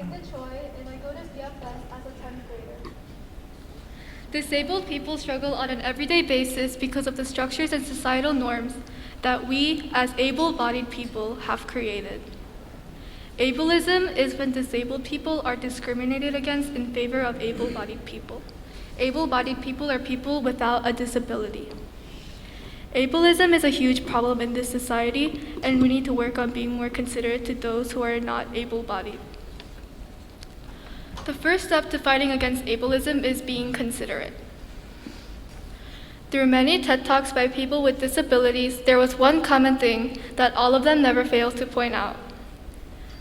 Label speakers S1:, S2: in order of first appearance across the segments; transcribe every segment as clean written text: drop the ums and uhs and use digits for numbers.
S1: with Choi, and I go to BFS as a 10th grader.
S2: Disabled people struggle on an everyday basis because of the structures and societal norms that we, as able-bodied people, have created. Ableism is when disabled people are discriminated against in favor of able-bodied people. Able-bodied people are people without a disability. Ableism is a huge problem in this society, and we need to work on being more considerate to those who are not able-bodied. The first step to fighting against ableism is being considerate. Through many TED Talks by people with disabilities, there was one common thing that all of them never failed to point out.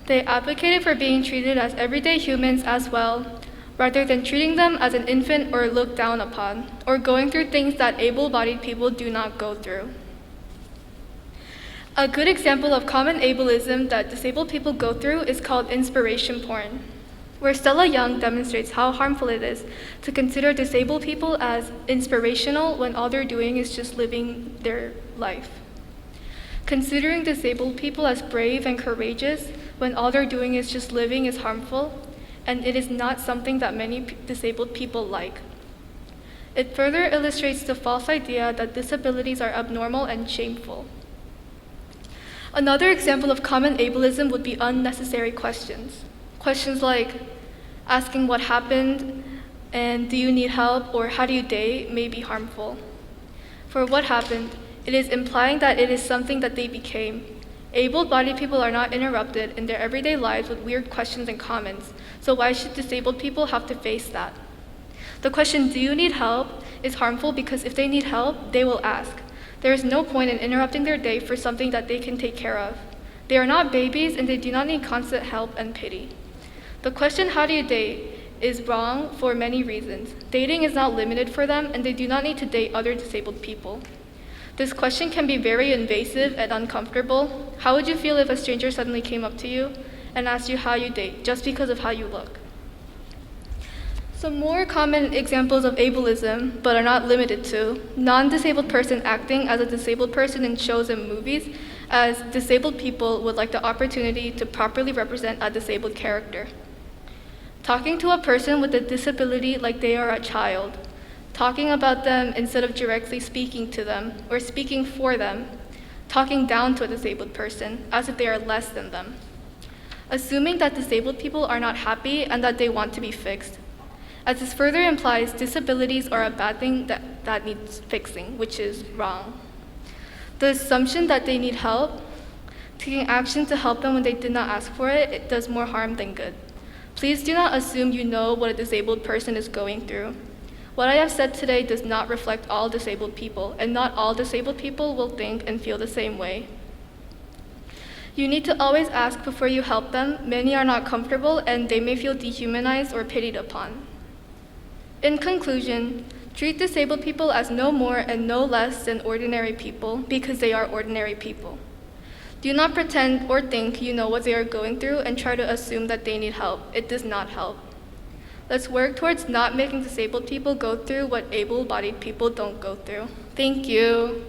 S2: They advocated for being treated as everyday humans as well, rather than treating them as an infant or looked down upon, or going through things that able-bodied people do not go through. A good example of common ableism that disabled people go through is called inspiration porn, where Stella Young demonstrates how harmful it is to consider disabled people as inspirational when all they're doing is just living their life. Considering disabled people as brave and courageous when all they're doing is just living is harmful, and it is not something that many disabled people like. It further illustrates the false idea that disabilities are abnormal and shameful. Another example of common ableism would be unnecessary questions. Questions like asking what happened and do you need help or how do you date may be harmful. For what happened, it is implying that it is something that they became. Able-bodied people are not interrupted in their everyday lives with weird questions and comments, so why should disabled people have to face that? The question, do you need help, is harmful because if they need help, they will ask. There is no point in interrupting their day for something that they can take care of. They are not babies and they do not need constant help and pity. The question, how do you date, is wrong for many reasons. Dating is not limited for them and they do not need to date other disabled people. This question can be very invasive and uncomfortable. How would you feel if a stranger suddenly came up to you and asked you how you date just because of how you look? Some more common examples of ableism, but are not limited to, non-disabled person acting as a disabled person in shows and movies, as disabled people would like the opportunity to properly represent a disabled character. Talking to a person with a disability like they are a child. Talking about them instead of directly speaking to them or speaking for them. Talking down to a disabled person as if they are less than them. Assuming that disabled people are not happy and that they want to be fixed. As this further implies, disabilities are a bad thing that needs fixing, which is wrong. The assumption that they need help, taking action to help them when they did not ask for it, it does more harm than good. Please do not assume you know what a disabled person is going through. What I have said today does not reflect all disabled people, and not all disabled people will think and feel the same way. You need to always ask before you help them. Many are not comfortable and they may feel dehumanized or pitied upon. In conclusion, treat disabled people as no more and no less than ordinary people because they are ordinary people. Do not pretend or think you know what they are going through and try to assume that they need help. It does not help. Let's work towards not making disabled people go through what able-bodied people don't go through. Thank you.